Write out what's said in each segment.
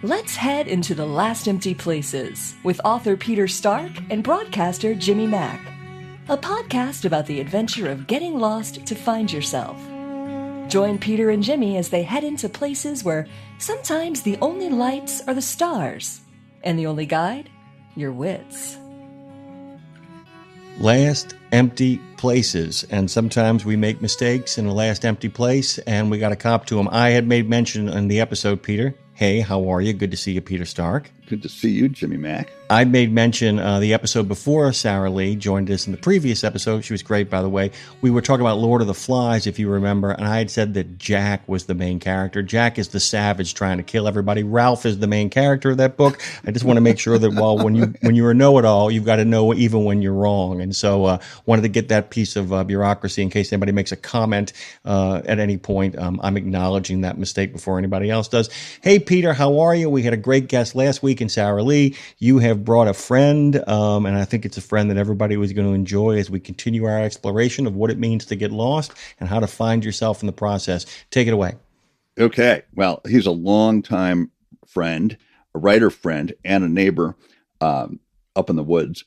Let's head into the last empty places with author Peter Stark and broadcaster Jimmy Mack. A podcast about the adventure of getting lost to find yourself. Join Peter and Jimmy as they head into places where sometimes the only lights are the stars, and the only guide, your wits. Last empty places, and sometimes we make mistakes in the last empty place, and we got to cop to them. I had made mention in the episode, Peter. Hey, how are you? Good to see you, Peter Stark. Good to see you, Jimmy Mack. I made mention the episode before Sarah Lee joined us in the previous episode. She was great, by the way. We were talking about Lord of the Flies, if you remember, and I had said that Jack was the main character. Jack is the savage trying to kill everybody. Ralph is the main character of that book. I just want to make sure that when you're a know-it-all, you've got to know even when you're wrong. And so wanted to get that piece of bureaucracy in case anybody makes a comment at any point. I'm acknowledging that mistake before anybody else does. Hey, Peter, how are you? We had a great guest last week in Sarah Lee. You have brought a friend, and I think it's a friend that everybody was going to enjoy as we continue our exploration of what it means to get lost and how to find yourself in the process. Take it away. Okay. Well, he's a longtime friend, a writer friend, and a neighbor up in the woods.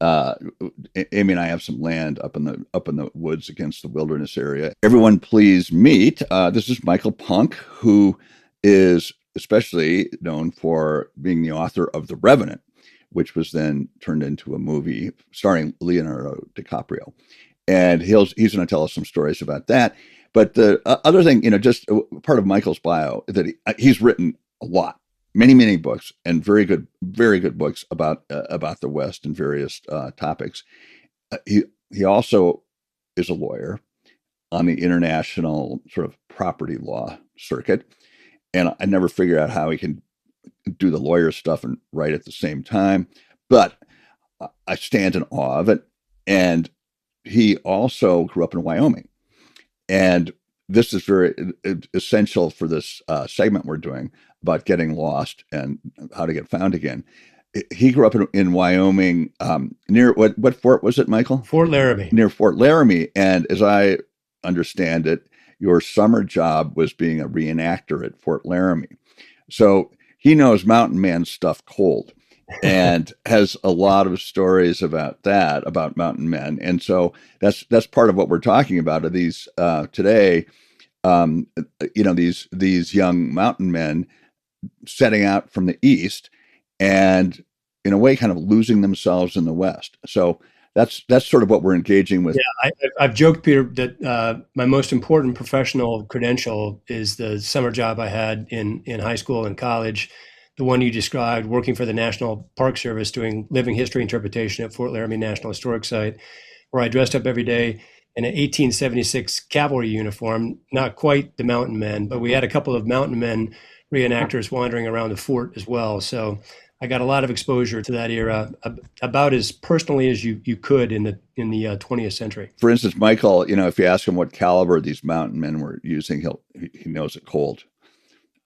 Amy and I have some land up in the woods against the wilderness area. Everyone, please meet. This is Michael Punke, who is especially known for being the author of The Revenant, which was then turned into a movie starring Leonardo DiCaprio. And he's going to tell us some stories about that. But the other thing, just part of Michael's bio, that he's written a lot, many books, and very good books about the West and various topics. He also is a lawyer on the international sort of property law circuit. And I never figured out how he can do the lawyer stuff and write at the same time. But I stand in awe of it. And he also grew up in Wyoming. And this is very essential for this segment we're doing about getting lost and how to get found again. He grew up in Wyoming, near what fort was it, Michael? Fort Laramie. Near Fort Laramie. And as I understand it, your summer job was being a reenactor at Fort Laramie. So he knows mountain man stuff cold and has a lot of stories about that, about mountain men. And so that's part of what we're talking about are these today, these young mountain men setting out from the East and in a way kind of losing themselves in the West. So that's sort of what we're engaging with. Yeah, I've joked, Peter, that my most important professional credential is the summer job I had in high school and college, the one you described, working for the National Park Service, doing living history interpretation at Fort Laramie National Historic Site, where I dressed up every day in an 1876 cavalry uniform, not quite the mountain men, but we had a couple of mountain men reenactors wandering around the fort as well. So I got a lot of exposure to that era, about as personally as you could in the 20th century. For instance, Michael, if you ask him what caliber these mountain men were using, he knows it cold.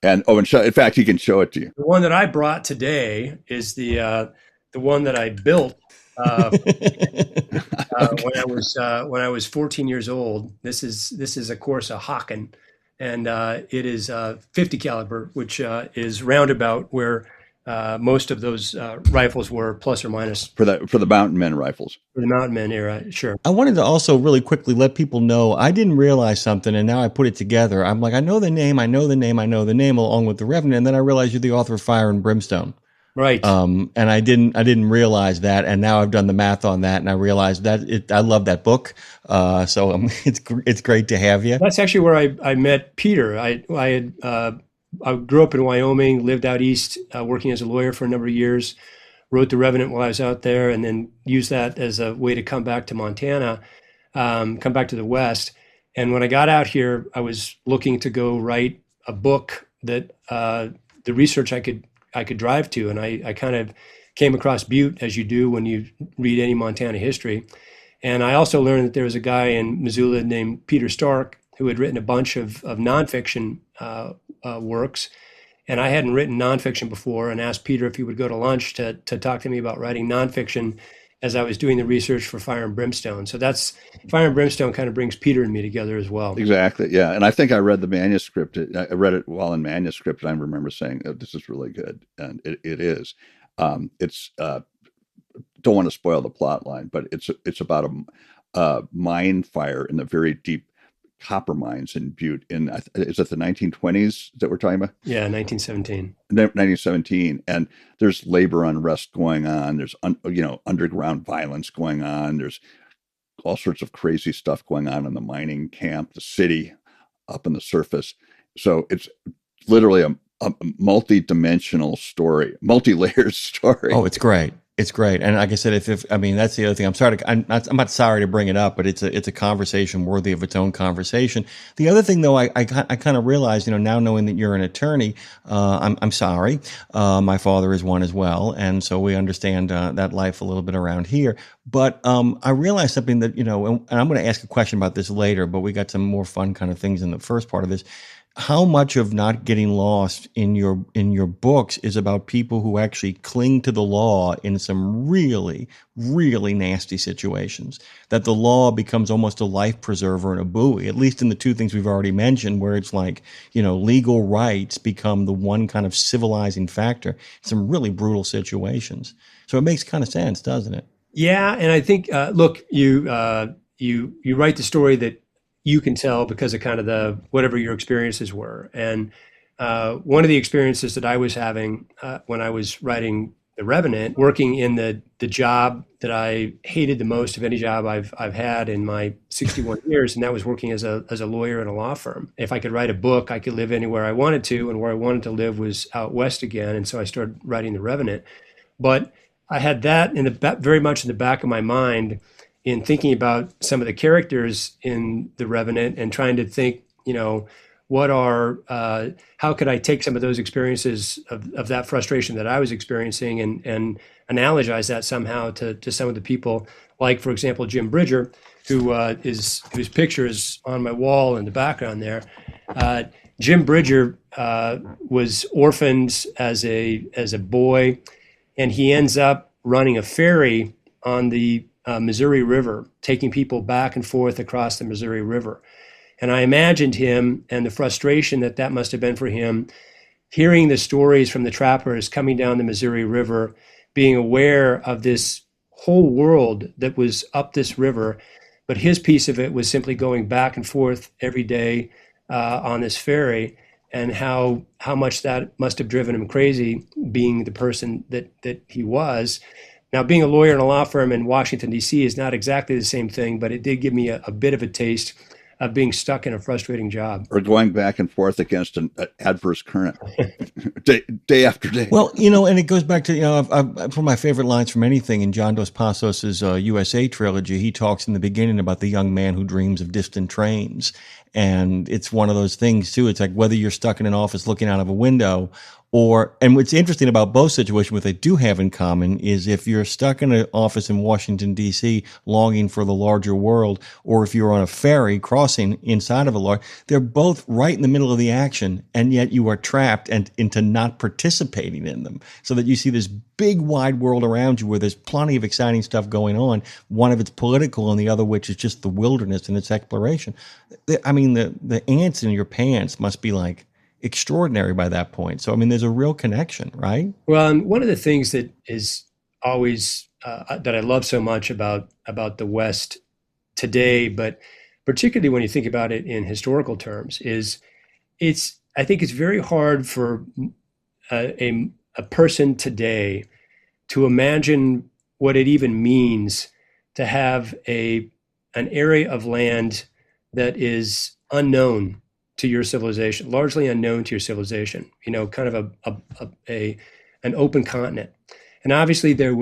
And in fact, he can show it to you. The one that I brought today is the one that I built when I was 14 years old. This is of course a Hawken, and it is 50 caliber, which is roundabout where most of those rifles were, plus or minus. For the mountain men rifles. For the mountain men era, sure. I wanted to also really quickly let people know, I didn't realize something, and now I put it together. I'm like, I know the name along with the Revenant, and then I realized you're the author of Fire and Brimstone. Right. And I didn't realize that, and now I've done the math on that, and I realized that I love that book. So it's great to have you. That's actually where I met Peter. I grew up in Wyoming, lived out east, working as a lawyer for a number of years, wrote The Revenant while I was out there, and then used that as a way to come back to Montana, come back to the West. And when I got out here, I was looking to go write a book that the research I could drive to. And I kind of came across Butte, as you do when you read any Montana history. And I also learned that there was a guy in Missoula named Peter Stark who had written a bunch of nonfiction works. And I hadn't written nonfiction before, and asked Peter if he would go to lunch to talk to me about writing nonfiction, as I was doing the research for Fire and Brimstone. So that's Fire and Brimstone kind of brings Peter and me together as well. Exactly. Yeah. And I think I read the manuscript. I read it while in manuscript. And I remember saying, oh, this is really good. And it is. It's don't want to spoil the plot line, but it's about a mine fire in the very deep copper mines in Butte is it the 1920s that we're talking about? Yeah, 1917. 1917, and there's labor unrest going on. There's underground violence going on. There's all sorts of crazy stuff going on in the mining camp, the city, up in the surface. So it's literally a multi-dimensional story, multi-layered story. Oh, it's great. It's great. And like I said, if I mean, that's the other thing. I'm not sorry to bring it up, but it's a conversation worthy of its own conversation. The other thing, though, I kind of realized, now knowing that you're an attorney, I'm sorry. My father is one as well. And so we understand that life a little bit around here. But I realized something that, and I'm going to ask a question about this later, but we got some more fun kind of things in the first part of this. How much of not getting lost in your books is about people who actually cling to the law in some really, really nasty situations, that the law becomes almost a life preserver and a buoy, at least in the two things we've already mentioned, where it's like, legal rights become the one kind of civilizing factor in some really brutal situations. So it makes kind of sense, doesn't it? Yeah. And I think, look, you write the story that you can tell because of kind of whatever your experiences were. And one of the experiences that I was having when I was writing The Revenant, working in the job that I hated the most of any job I've had in my 61 years, and that was working as a lawyer in a law firm. If I could write a book, I could live anywhere I wanted to, and where I wanted to live was out west again. And so I started writing The Revenant. But I had that very much in the back of my mind in thinking about some of the characters in The Revenant and trying to think, how could I take some of those experiences of that frustration that I was experiencing and analogize that somehow to some of the people, like, for example, Jim Bridger, whose picture is on my wall in the background there. Jim Bridger was orphaned as a boy, and he ends up running a ferry on the Missouri River, taking people back and forth across the Missouri River. And I imagined him and the frustration that must have been for him, hearing the stories from the trappers coming down the Missouri River, being aware of this whole world that was up this river, but his piece of it was simply going back and forth every day on this ferry, and how much that must have driven him crazy, being the person that he was. Now, being a lawyer in a law firm in Washington, D.C. is not exactly the same thing, but it did give me a bit of a taste of being stuck in a frustrating job. Or going back and forth against an adverse current day after day. Well, and it goes back to, one of my favorite lines from anything in John Dos Passos's USA trilogy. He talks in the beginning about the young man who dreams of distant trains. And it's one of those things, too. It's like whether you're stuck in an office looking out of a window and what's interesting about both situations, what they do have in common is if you're stuck in an office in Washington, D.C., longing for the larger world, or if you're on a ferry crossing inside of they're both right in the middle of the action, and yet you are trapped into not participating in them. So that you see this big wide world around you where there's plenty of exciting stuff going on. One of it's political and the other which is just the wilderness and its exploration. I mean, the ants in your pants must be like extraordinary by that point. So, I mean, there's a real connection, right? Well, and one of the things that is always that I love so much about the West today, but particularly when you think about it in historical terms, is I think it's very hard for a person today to imagine what it even means to have an area of land that is unknown to your civilization, largely unknown to your civilization, kind of an open continent. And obviously there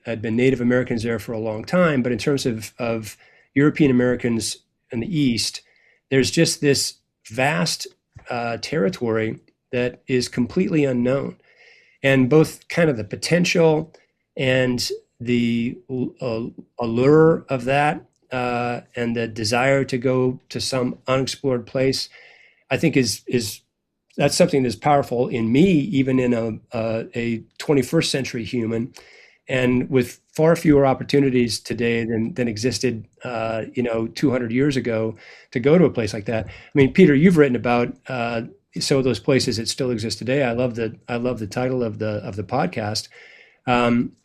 had been Native Americans there for a long time, but in terms of European Americans in the East, there's just this vast territory that is completely unknown. And both kind of the potential and the allure of that, and the desire to go to some unexplored place, I think that's something that's powerful in me, even in a 21st century human, and with far fewer opportunities today than existed, 200 years ago to go to a place like that. I mean, Peter, you've written about some of those places that still exist today. I love the title of the podcast,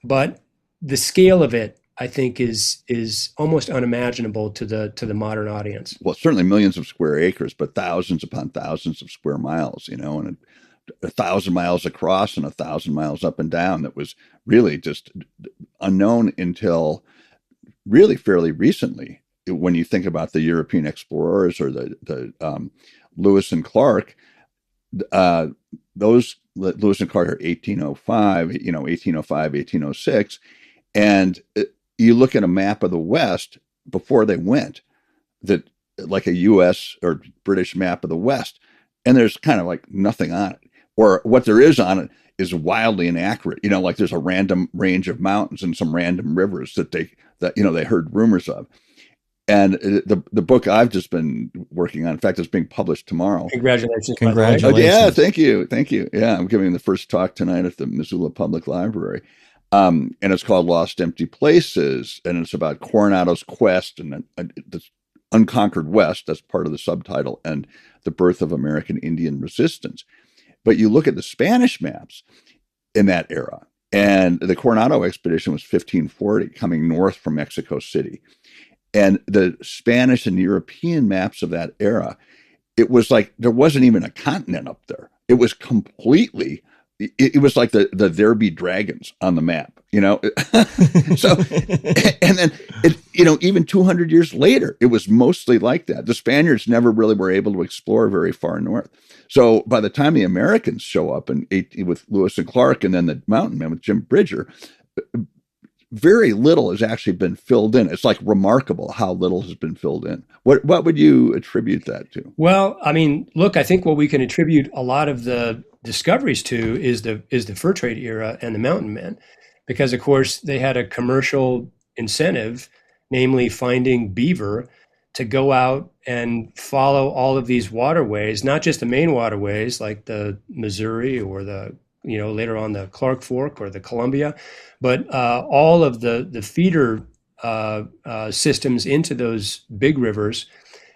but the scale of it, I think, is almost unimaginable to the modern audience. Well, certainly millions of square acres, but thousands upon thousands of square miles, and 1,000 miles across and 1,000 miles up and down. That was really just unknown until really fairly recently. When you think about the European explorers or the Lewis and Clark, those Lewis and Clark are 1805, 1806, and you look at a map of the West before they went, that like a U.S. or British map of the West, and there's kind of like nothing on it. Or what there is on it is wildly inaccurate. Like there's a random range of mountains and some random rivers that they heard rumors of. And the book I've just been working on, in fact, it's being published tomorrow. Congratulations. Congratulations. Oh, yeah, thank you. Yeah, I'm giving the first talk tonight at the Missoula Public Library. And it's called Lost Empty Places. And it's about Coronado's quest and the unconquered West. That's part of the subtitle. And the birth of American Indian resistance. But you look at the Spanish maps in that era, and the Coronado expedition was 1540, coming north from Mexico City. And the Spanish and European maps of that era, it was like there wasn't even a continent up there. It was completely, it was like the There Be Dragons on the map, So, and then, even 200 years later, it was mostly like that. The Spaniards never really were able to explore very far north. So by the time the Americans show up with Lewis and Clark and then the Mountain Men with Jim Bridger, very little has actually been filled in. It's like remarkable how little has been filled in. What would you attribute that to? Well, I mean, look, I think what we can attribute a lot of the discoveries to is the fur trade era and the Mountain Men, because of course they had a commercial incentive, namely finding beaver, to go out and follow all of these waterways, not just the main waterways like the Missouri or the later on the Clark Fork or the Columbia, but all of the feeder systems into those big rivers.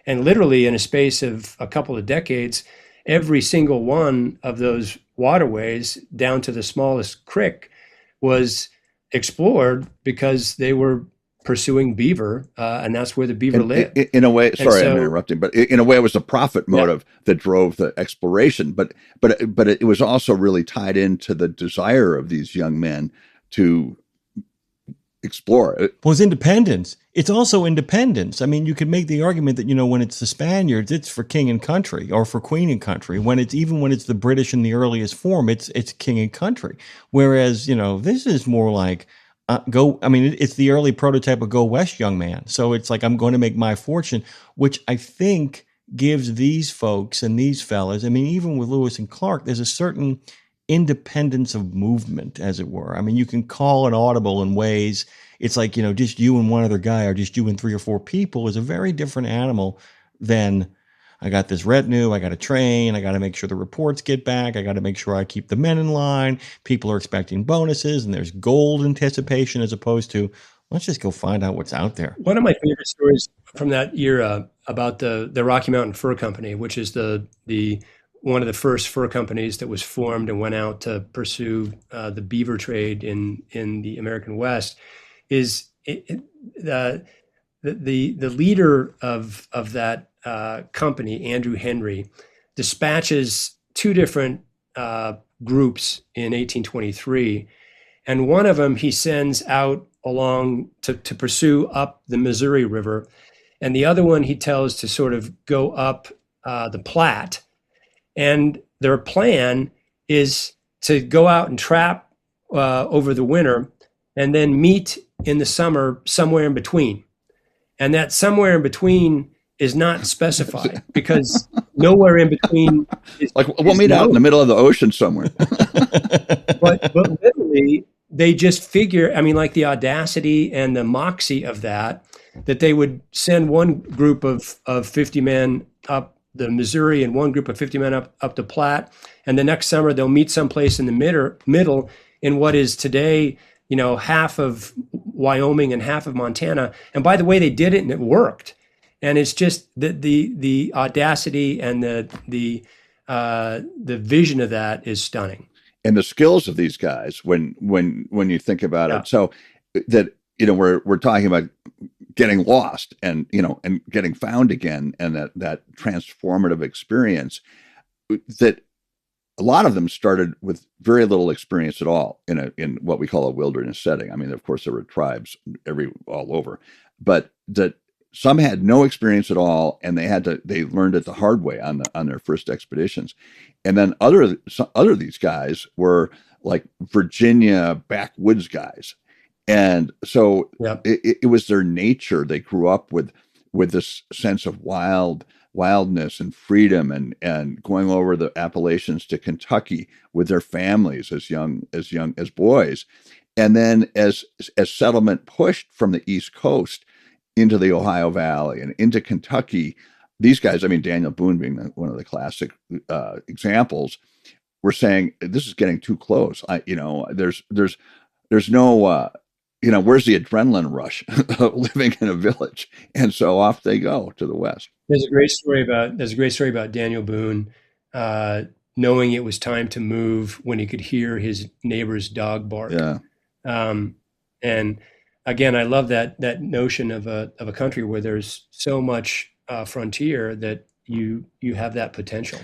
And literally in a space of a couple of decades, every single one of those waterways down to the smallest creek was explored because they were pursuing beaver, and that's where the beaver lived. In a way, sorry, I'm interrupting, but in a way, it was a profit motive that drove the exploration. But it was also really tied into the desire of these young men to explore. Well, it's independence. It's also independence. I mean, you could make the argument that when it's the Spaniards, it's for king and country, or for queen and country. When it's the British in the earliest form, it's king and country. Whereas this is more like. It's the early prototype of Go West, young man. So it's like, I'm going to make my fortune, which I think gives these folks and these fellas, even with Lewis and Clark, there's a certain independence of movement, as it were. You can call an audible in ways. It's like, just you and one other guy, or just you and 3 or 4 people is a very different animal than I got this retinue, I got to train, I got to make sure the reports get back, I got to make sure I keep the men in line, people are expecting bonuses, and there's gold anticipation, as opposed to, let's just go find out what's out there. One of my favorite stories from that era about the Rocky Mountain Fur Company, which is the one of the first fur companies that was formed and went out to pursue the beaver trade in the American West, is the leader of that company, Andrew Henry, dispatches 2 different groups in 1823. And one of them he sends out along to pursue up the Missouri River. And the other one he tells to sort of go up the Platte. And their plan is to go out and trap over the winter and then meet in the summer somewhere in between. And that somewhere in between is not specified, because nowhere in between is, like we'll meet out in the middle of the ocean somewhere. but literally they just figure, like the audacity and the moxie of that they would send one group of 50 men up the Missouri and one group of 50 men up the Platte, and the next summer they'll meet someplace in the middle in what is today half of Wyoming and half of Montana. And by the way, they did it and it worked. And it's just the audacity and the vision of that is stunning. And the skills of these guys, when you think about it, so that we're talking about getting lost and and getting found again, and that transformative experience, that a lot of them started with very little experience at all in what we call a wilderness setting. I mean, of course, there were tribes all over, but that some had no experience at all, and they learned it the hard way on their first expeditions. And then other of these guys were like Virginia backwoods guys. And so it was their nature. They grew up with this sense of wildness and freedom, and going over the Appalachians to Kentucky with their families as young as boys. And then as settlement pushed from the East Coast into the Ohio Valley and into Kentucky, these guys, I mean, Daniel Boone being one of the classic examples, were saying, this is getting too close. There's no, where's the adrenaline rush of living in a village? And so off they go to the west. There's a great story about Daniel Boone knowing it was time to move when he could hear his neighbor's dog bark. Yeah. And again, I love that notion of a country where there's so much frontier that you have that potential.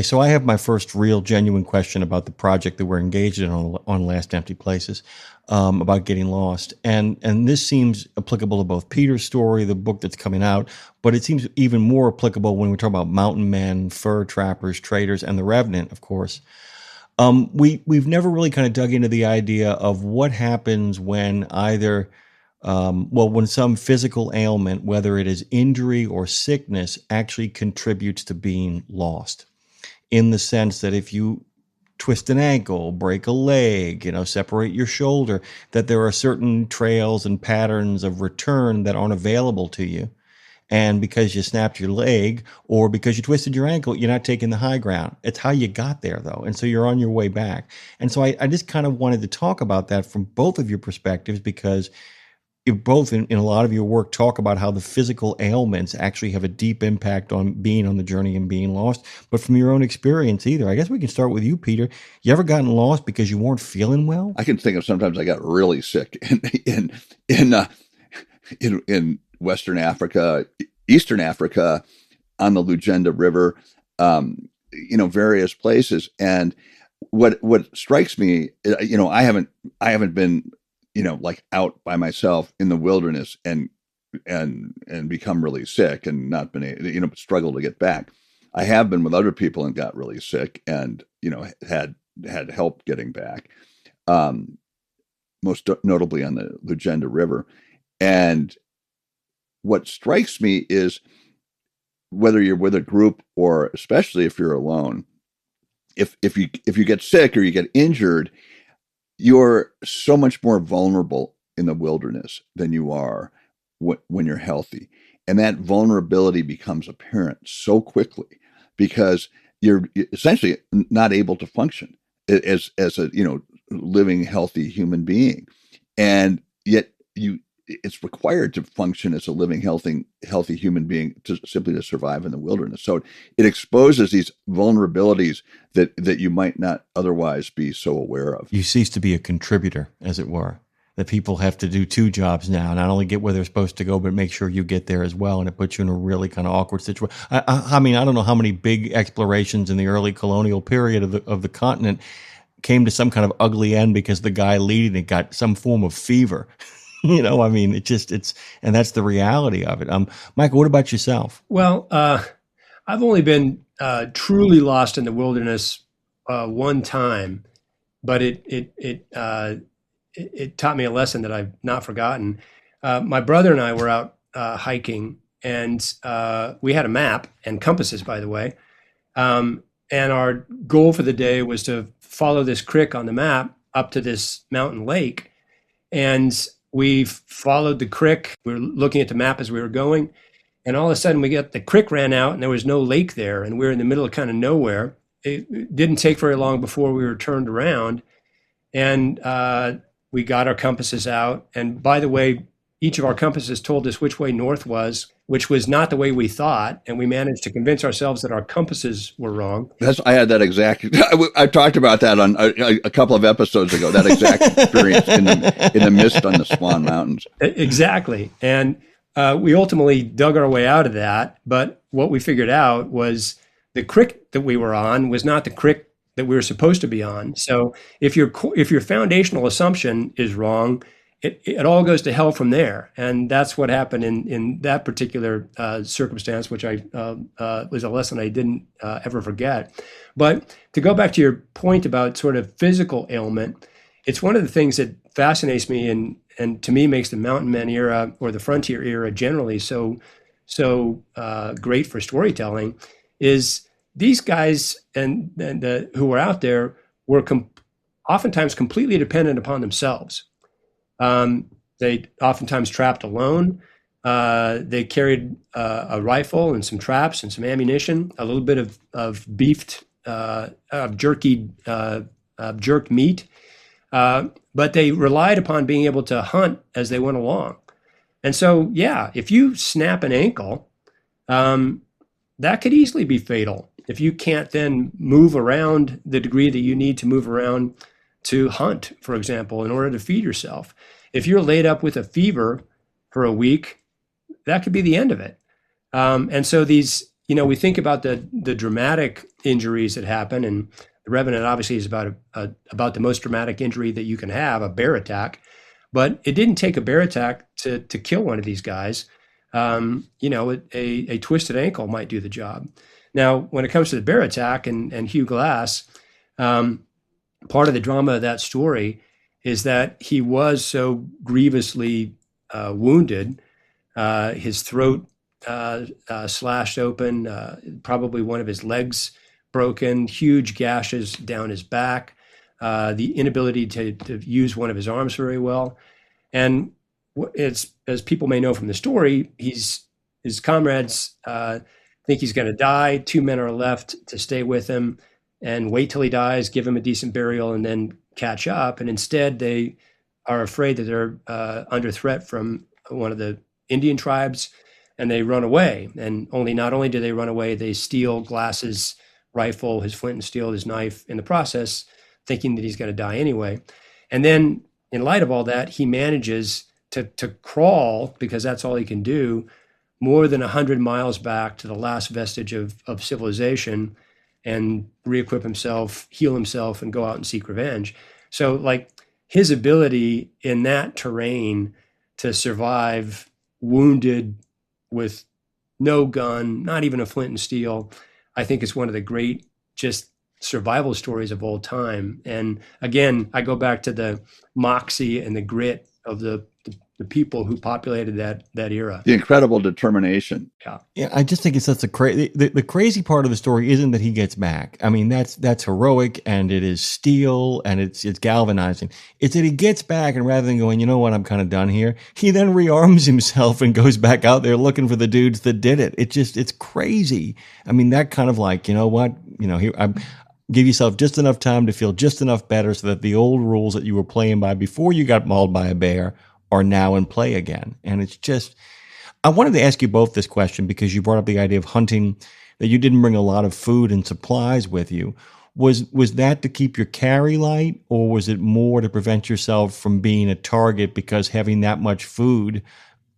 So I have my first real genuine question about the project that we're engaged in on Last Empty Places, about getting lost. And this seems applicable to both Peter's story, the book that's coming out, but it seems even more applicable when we talk about mountain men, fur trappers, traders, and the Revenant, of course. We've never really kind of dug into the idea of what happens when either when some physical ailment, whether it is injury or sickness, actually contributes to being lost. In the sense that if you twist an ankle, break a leg, separate your shoulder, that there are certain trails and patterns of return that aren't available to you. And because you snapped your leg or because you twisted your ankle, you're not taking the high ground. It's how you got there, though. And so you're on your way back. And so I just kind of wanted to talk about that from both of your perspectives, because you both in a lot of your work talk about how the physical ailments actually have a deep impact on being on the journey and being lost. But from your own experience either, I guess we can start with you, Peter. You ever gotten lost because you weren't feeling well? I can think of sometimes I got really sick in Western Africa, Eastern Africa, on the Lugenda River, various places. And what strikes me, I haven't been, like out by myself in the wilderness and become really sick and not been able, struggle to get back. I have been with other people and got really sick and, had help getting back, most notably on the Lugenda River. And what strikes me is, whether you're with a group or especially if you're alone, if you get sick or you get injured, you're so much more vulnerable in the wilderness than you are when you're healthy. And that vulnerability becomes apparent so quickly because you're essentially not able to function as a living, healthy human being. And yet it's required to function as a living, healthy human being to survive in the wilderness. So it exposes these vulnerabilities that you might not otherwise be so aware of. You cease to be a contributor, as it were. That people have to do two jobs now, not only get where they're supposed to go, but make sure you get there as well. And it puts you in a really kind of awkward situation. I mean, I don't know how many big explorations in the early colonial period of the continent came to some kind of ugly end because the guy leading it got some form of fever. I mean, and that's the reality of it. Michael, what about yourself? Well, I've only been truly lost in the wilderness one time, but it taught me a lesson that I've not forgotten. My brother and I were out hiking, and we had a map and compasses, by the way. And our goal for the day was to follow this creek on the map up to this mountain lake. And we followed the creek. We were looking at the map as we were going. And all of a sudden, the creek ran out and there was no lake there. And we were in the middle of kind of nowhere. It didn't take very long before we were turned around. And we got our compasses out. And by the way, each of our compasses told us which way north was, which was not the way we thought. And we managed to convince ourselves that our compasses were wrong. I had that exact, I talked about that on a couple of episodes ago, that exact experience in the mist on the Swan Mountains. Exactly. And we ultimately dug our way out of that. But what we figured out was the creek that we were on was not the creek that we were supposed to be on. So if your foundational assumption is wrong, it all goes to hell from there. And that's what happened in that particular circumstance, which was a lesson I didn't ever forget. But to go back to your point about sort of physical ailment, it's one of the things that fascinates me and to me makes the Mountain Men era or the Frontier era generally so great for storytelling, is these guys and who were out there were oftentimes completely dependent upon themselves. They oftentimes trapped alone. They carried a rifle and some traps and some ammunition, a little bit of beefed, jerked meat. But they relied upon being able to hunt as they went along. And so, yeah, if you snap an ankle, that could easily be fatal if you can't then move around the degree that you need to move around to hunt, for example, in order to feed yourself. If you're laid up with a fever for a week, that could be the end of it. And so these, we think about the dramatic injuries that happen, and the Revenant obviously is about the most dramatic injury that you can have, a bear attack. But it didn't take a bear attack to kill one of these guys. A twisted ankle might do the job. Now, when it comes to the bear attack and Hugh Glass, part of the drama of that story is that he was so grievously wounded, his throat slashed open, probably one of his legs broken, huge gashes down his back, the inability to use one of his arms very well. And it's, as people may know from the story, his comrades think he's going to die. 2 men are left to stay with him and wait till he dies, give him a decent burial, and then catch up. And instead, they are afraid that they're under threat from one of the Indian tribes, and they run away. And not only do they run away, they steal Glass's rifle, his flint and steel, his knife in the process, thinking that he's going to die anyway. And then, in light of all that, he manages to crawl, because that's all he can do, more than 100 miles back to the last vestige of civilization and re-equip himself, heal himself, and go out and seek revenge. So, like, his ability in that terrain to survive wounded with no gun, not even a flint and steel, I think is one of the great just survival stories of all time. And again, I go back to the moxie and the grit of the people who populated that era. The incredible determination. Yeah, I just think it's such a crazy. The crazy part of the story isn't that he gets back. I mean, that's heroic, and it is steel, and it's galvanizing. It's that he gets back, and rather than going, you know what, I'm kind of done here, he then rearms himself and goes back out there looking for the dudes that did it. It's crazy. I mean, that kind of like, you know what, give yourself just enough time to feel just enough better so that the old rules that you were playing by before you got mauled by a bear are now in play again. And it's just, I wanted to ask you both this question because you brought up the idea of hunting, that you didn't bring a lot of food and supplies with you. Was that to keep your carry light, or was it more to prevent yourself from being a target because having that much food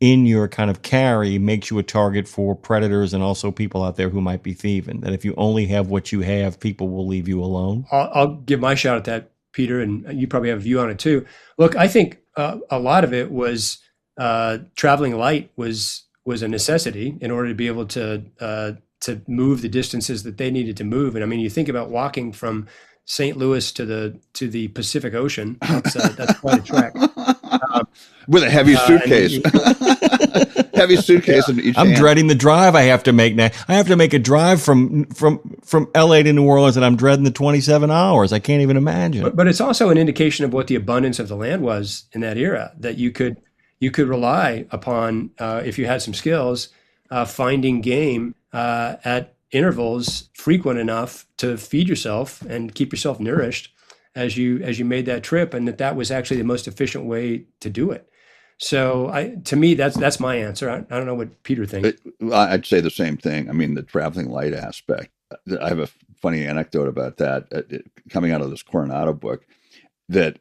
in your kind of carry makes you a target for predators and also people out there who might be thieving? That if you only have what you have, people will leave you alone? I'll give my shot at that, Peter, and you probably have a view on it too. Look, I think a lot of it was traveling light was a necessity in order to be able to move the distances that they needed to move. And I mean, you think about walking from St. Louis to the Pacific Ocean. That's quite a trek. With a heavy suitcase. Heavy suitcase in each hand. Dreading the drive I have to make now. I have to make a drive from LA to New Orleans, and I'm dreading the 27 hours. I can't even imagine. But it's also an indication of what the abundance of the land was in that era, that you could rely upon, if you had some skills, finding game at intervals frequent enough to feed yourself and keep yourself nourished. as you made that trip, and that was actually the most efficient way to do it. So to me, that's my answer. I don't know what Peter thinks. I'd say the same thing. I mean, the traveling light aspect. I have a funny anecdote about that coming out of this Coronado book, that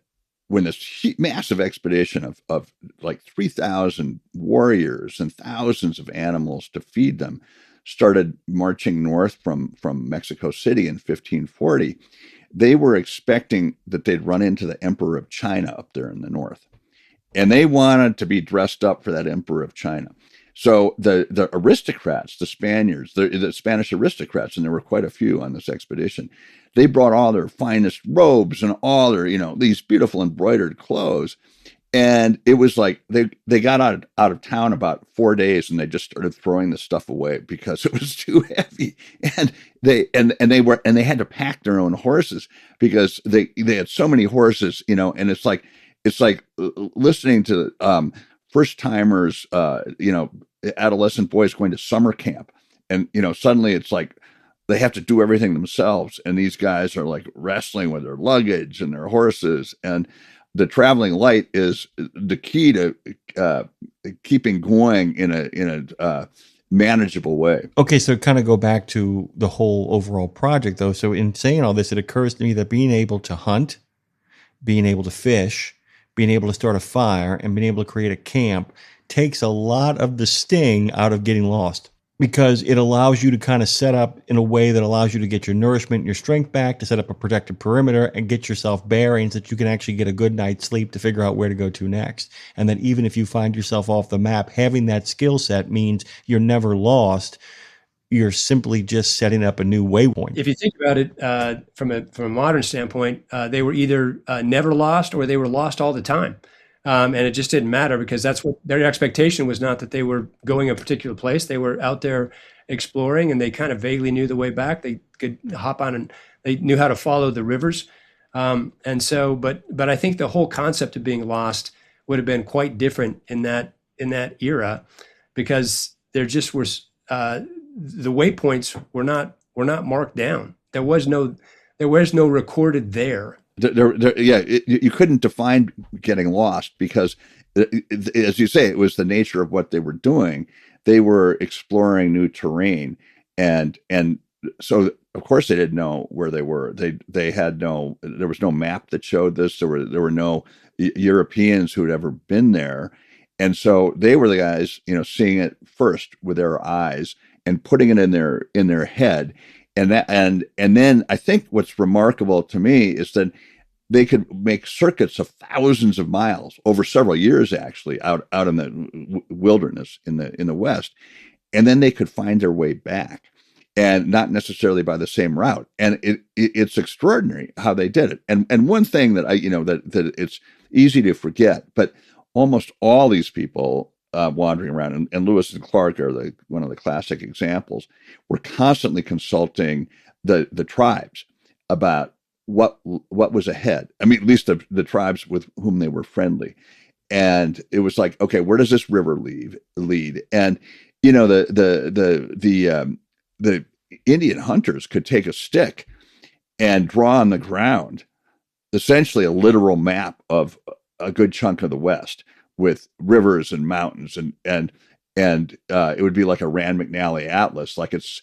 when this massive expedition of like 3,000 warriors and thousands of animals to feed them started marching north from Mexico City in 1540, they were expecting that they'd run into the Emperor of China up there in the north. And they wanted to be dressed up for that Emperor of China. So the aristocrats, the Spaniards, the Spanish aristocrats, and there were quite a few on this expedition, they brought all their finest robes and all their, these beautiful embroidered clothes. And it was like they got out of town about 4 days, and they just started throwing the stuff away because it was too heavy. And they had to pack their own horses because they had so many horses, and it's like listening to first timers, adolescent boys going to summer camp, and suddenly it's like they have to do everything themselves, and these guys are like wrestling with their luggage and their horses. And the traveling light is the key to keeping going in a manageable way. Okay, so kind of go back to the whole overall project, though. So in saying all this, it occurs to me that being able to hunt, being able to fish, being able to start a fire, and being able to create a camp takes a lot of the sting out of getting lost, because it allows you to kind of set up in a way that allows you to get your nourishment and your strength back, to set up a protected perimeter and get yourself bearings that you can actually get a good night's sleep to figure out where to go to next. And that even if you find yourself off the map, having that skill set means you're never lost. You're simply just setting up a new waypoint. If you think about it from a modern standpoint, they were either never lost or they were lost all the time. And it just didn't matter, because that's what their expectation was, not that they were going a particular place. They were out there exploring, and they kind of vaguely knew the way back. They could hop on, and they knew how to follow the rivers. And so, but I think the whole concept of being lost would have been quite different in that era, because there just was, the waypoints were not marked down. There was no recorded there. You couldn't define getting lost, because, as you say, it was the nature of what they were doing. They were exploring new terrain, and so of course they didn't know where they were. There was no map that showed this. There were no Europeans who had ever been there, and so they were the guys, seeing it first with their eyes and putting it in their head. And then I think what's remarkable to me is that they could make circuits of thousands of miles over several years, actually, out in the wilderness in the West, and then they could find their way back, and not necessarily by the same route. And it's extraordinary how they did it. And one thing that that it's easy to forget, but almost all these people wandering around, and Lewis and Clark are one of the classic examples, were constantly consulting the tribes about what was ahead. I mean, at least the tribes with whom they were friendly. And it was like, okay, where does this river lead? And the Indian hunters could take a stick and draw on the ground essentially a literal map of a good chunk of the West, with rivers and mountains, and it would be like a Rand McNally atlas, like it's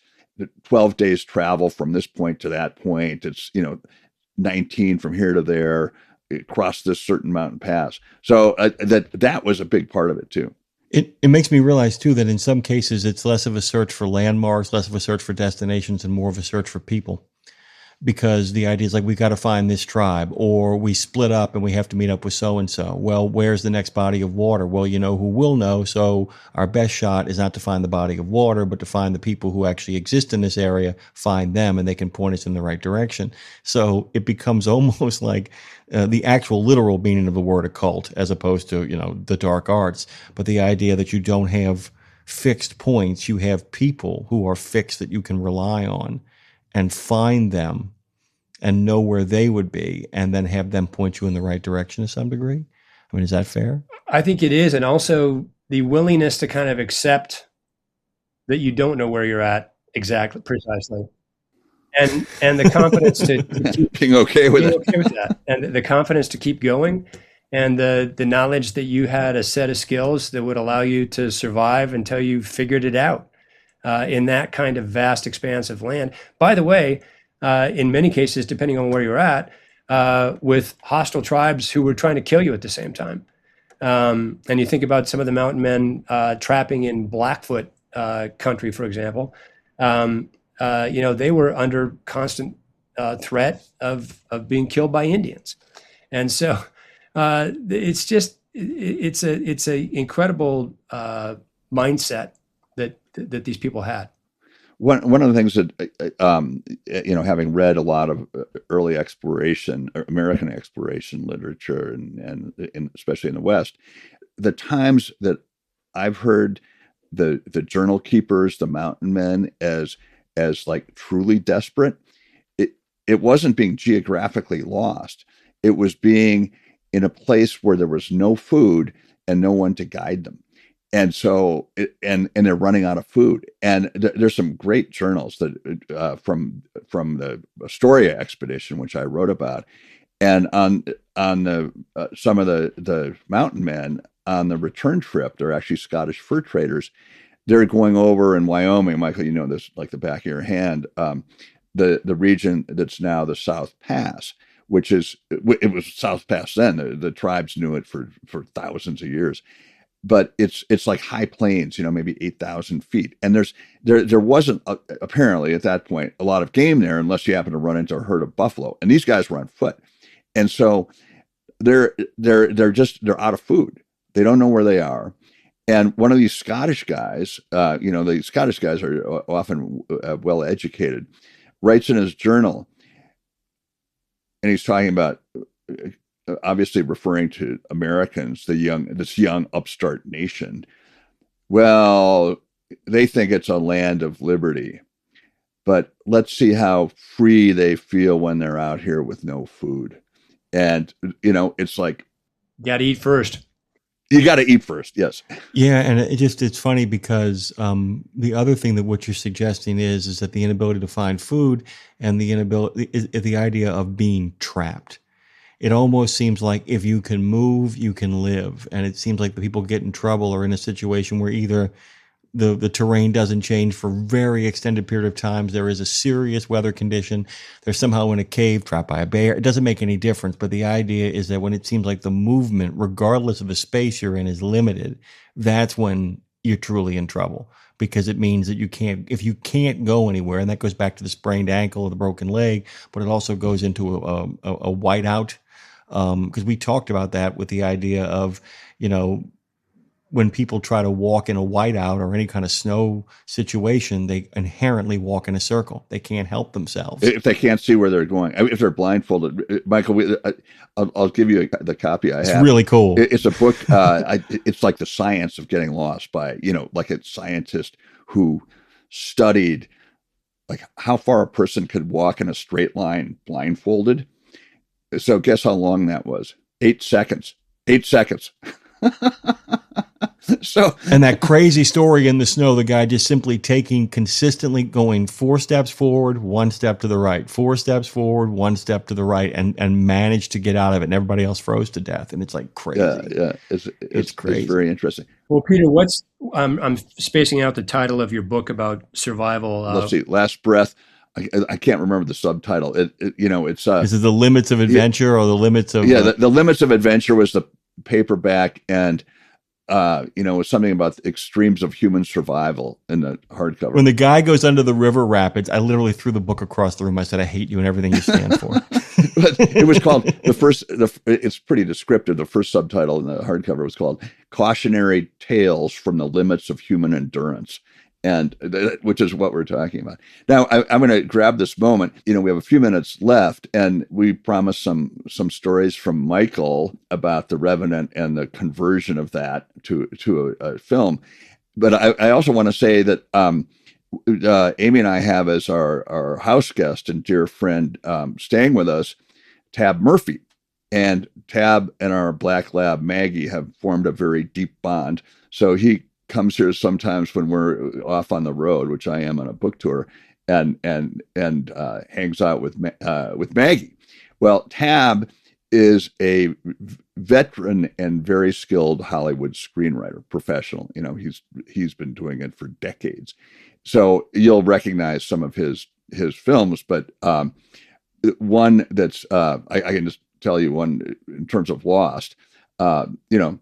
12 days travel from this point to that point. It's 19 from here to there, across this certain mountain pass. So that was a big part of it too. It makes me realize too that in some cases it's less of a search for landmarks, less of a search for destinations, and more of a search for people. Because the idea is like, we got to find this tribe, or we split up and we have to meet up with so-and-so. Well, where's the next body of water? Well, who will know. So our best shot is not to find the body of water, but to find the people who actually exist in this area, find them, and they can point us in the right direction. So it becomes almost like the actual literal meaning of the word occult, as opposed to, the dark arts. But the idea that you don't have fixed points, you have people who are fixed that you can rely on, and find them and know where they would be, and then have them point you in the right direction to some degree. I mean, is that fair? I think it is. And also the willingness to kind of accept that you don't know where you're at exactly, precisely. and the confidence to keep being okay with being it. okay with that, and the confidence to keep going, and the knowledge that you had a set of skills that would allow you to survive until you figured it out in that kind of vast expanse of land. By the way, in many cases, depending on where you're at, with hostile tribes who were trying to kill you at the same time. And you think about some of the mountain men trapping in Blackfoot country, for example. They were under constant threat of being killed by Indians, and so it's a incredible mindset that these people had. One of the things that having read a lot of early exploration, American exploration literature, and especially in the West, the times that I've heard the journal keepers, the mountain men, as like truly desperate, it wasn't being geographically lost. It was being in a place where there was no food and no one to guide them. And so, and they're running out of food. And there's some great journals that from the Astoria expedition, which I wrote about, and on some of the mountain men on the return trip, they're actually Scottish fur traders. They're going over in Wyoming, Michael, you know this like the back of your hand, the region that's now the South Pass, which it was South Pass then. The tribes knew it for thousands of years. But it's like high plains, maybe 8,000 feet. And there wasn't apparently at that point a lot of game there unless you happen to run into a herd of buffalo. And these guys were on foot. And so they're out of food. They don't know where they are. And one of these Scottish guys, the Scottish guys are often well educated, writes in his journal, and he's talking about obviously referring to Americans, this young upstart nation. Well, they think it's a land of liberty, but let's see how free they feel when they're out here with no food. And, it's like, got to eat first. You got to eat first. Yes. Yeah. And it's funny because the other thing that what you're suggesting is that the inability to find food and the idea of being trapped. It almost seems like if you can move, you can live. And it seems like the people get in trouble or in a situation where either the terrain doesn't change for very extended period of times, there is a serious weather condition, they're somehow in a cave trapped by a bear. It doesn't make any difference. But the idea is that when it seems like the movement, regardless of the space you're in, is limited, that's when you're truly in trouble. Because it means that if you can't go anywhere, and that goes back to the sprained ankle or the broken leg, but it also goes into a whiteout. Because we talked about that with the idea of, when people try to walk in a whiteout or any kind of snow situation, they inherently walk in a circle. They can't help themselves. If they can't see where they're going, if they're blindfolded. Michael, I'll give you the copy I have. It's really cool. It's a book. It's like the science of getting lost by, like a scientist who studied like how far a person could walk in a straight line blindfolded. So guess how long that was? 8 seconds. 8 seconds. And that crazy story in the snow, the guy just simply consistently going 4 steps forward, 1 step to the right, 4 steps forward, 1 step to the right, and managed to get out of it. And everybody else froze to death. And it's like crazy. Yeah. It's crazy. It's very interesting. Well, Peter, I'm spacing out the title of your book about survival. Let's see. Last Breath. I can't remember the subtitle. It's is it The Limits of Adventure or The Limits of the Limits of Adventure was the paperback, and it was something about the extremes of human survival in the hardcover. When the guy goes under the river rapids, I literally threw the book across the room. I said, I hate you and everything you stand for. But it was called it's pretty descriptive. The first subtitle in the hardcover was called Cautionary Tales from the Limits of Human Endurance. And which is what we're talking about. Now, I'm going to grab this moment. We have a few minutes left, and we promised some stories from Michael about the Revenant and the conversion of that to a film. But I also want to say that Amy and I have as our house guest and dear friend staying with us, Tab Murphy. And Tab and our black lab, Maggie, have formed a very deep bond. So he comes here sometimes when we're off on the road, which I am on a book tour, and hangs out with Maggie. Well, Tab is a veteran and very skilled Hollywood screenwriter, professional. He's been doing it for decades. So you'll recognize some of his films, but one that's I can just tell you one in terms of Lost. The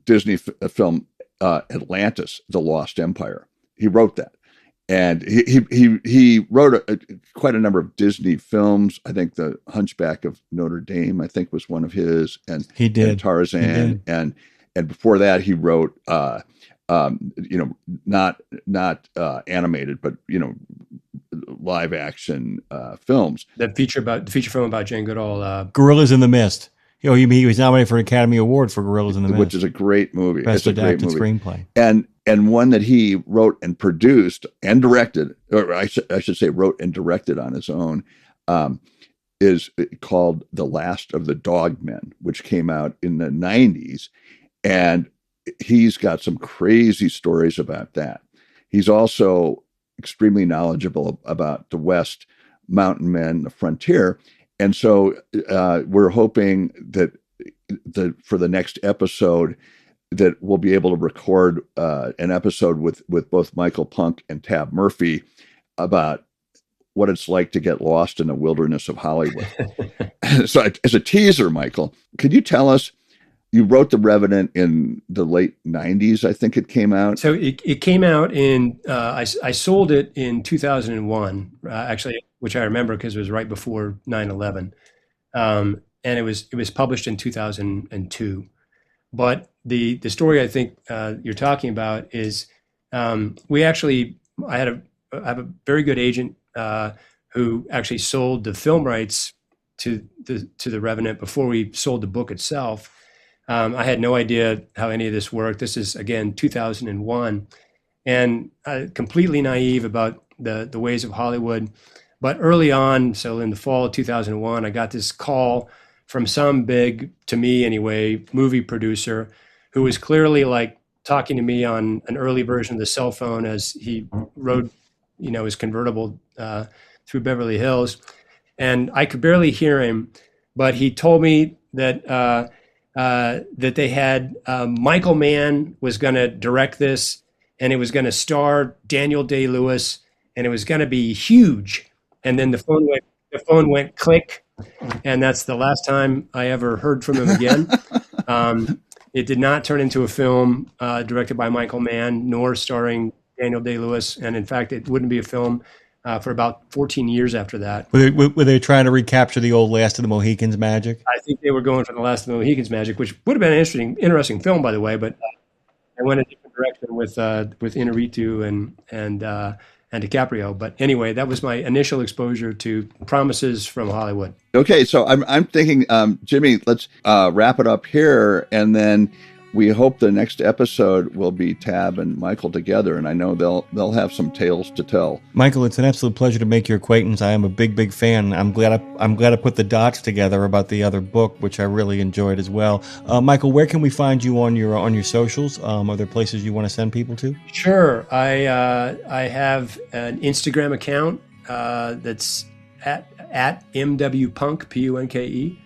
Disney film Atlantis, The Lost Empire. He wrote that. And he wrote quite a number of Disney films. I think The Hunchback of Notre Dame, I think, was one of his. And he did. And Tarzan. And before that, he wrote, not animated, but live action films. The feature film about Jane Goodall, Gorillas in the Mist. He was nominated for an Academy Award for Gorillas in the Mist, which is a great movie. Best adapted screenplay. And one that he wrote and produced and directed, or I should say wrote and directed on his own, is called The Last of the Dogmen, which came out in the 90s. And he's got some crazy stories about that. He's also extremely knowledgeable about the West, mountain men, the frontier. And so we're hoping that for the next episode, that we'll be able to record an episode with both Michael Punke and Tab Murphy about what it's like to get lost in the wilderness of Hollywood. So as a teaser, Michael, could you tell us, you wrote The Revenant in the late 90s, I think it came out. So it came out in, I sold it in 2001, actually, which I remember because it was right before 9/11. And it was published in 2002. But the story I think you're talking about is I have a very good agent who actually sold the film rights to the Revenant before we sold the book itself. I had no idea how any of this worked. This is, again, 2001, and completely naive about the ways of Hollywood. But early on, so in the fall of 2001, I got this call from some big, to me anyway, movie producer who was clearly like talking to me on an early version of the cell phone as he rode, his convertible through Beverly Hills. And I could barely hear him, but he told me that that they had Michael Mann was going to direct this, and it was going to star Daniel Day-Lewis, and it was going to be huge. And then the phone went click, and that's the last time I ever heard from him again. It did not turn into a film directed by Michael Mann, nor starring Daniel Day-Lewis, and in fact, it wouldn't be a film for about 14 years after that. Were they trying to recapture the old Last of the Mohicans magic? I think they were going for the Last of the Mohicans magic, which would have been an interesting film, by the way. But I went a different direction with Inarritu and DiCaprio. But anyway, that was my initial exposure to promises from Hollywood. Okay, so I'm thinking, Jimmy, let's wrap it up here, and then we hope the next episode will be Tab and Michael together, and I know they'll have some tales to tell. Michael, it's an absolute pleasure to make your acquaintance. I am a big fan. I'm glad I put the dots together about the other book, which I really enjoyed as well. Michael, where can we find you on your socials? Are there places you want to send people to? Sure, I have an Instagram account that's at MWPunke, Punke,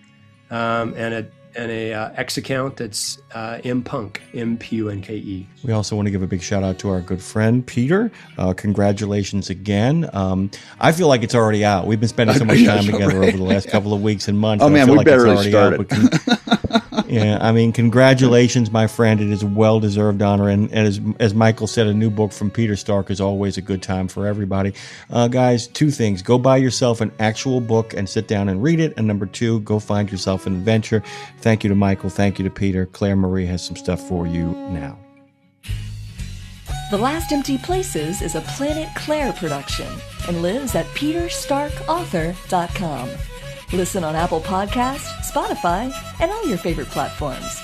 and a X account that's MPunke, MPUNKE. We also want to give a big shout out to our good friend Peter. Congratulations again. I feel like it's already out. We've been spending so much time together over the last couple of weeks and months. Oh man, we better really start it. Yeah, I mean, congratulations, my friend. It is a well-deserved honor. And as Michael said, a new book from Peter Stark is always a good time for everybody. Guys, two things. Go buy yourself an actual book and sit down and read it. And number two, go find yourself an adventure. Thank you to Michael. Thank you to Peter. Claire Marie has some stuff for you now. The Last Empty Places is a Planet Clare production and lives at peterstarkauthor.com. Listen on Apple Podcasts, Spotify, and all your favorite platforms.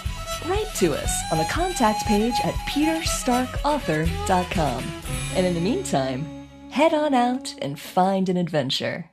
Write to us on the contact page at peterstarkauthor.com. And in the meantime, head on out and find an adventure.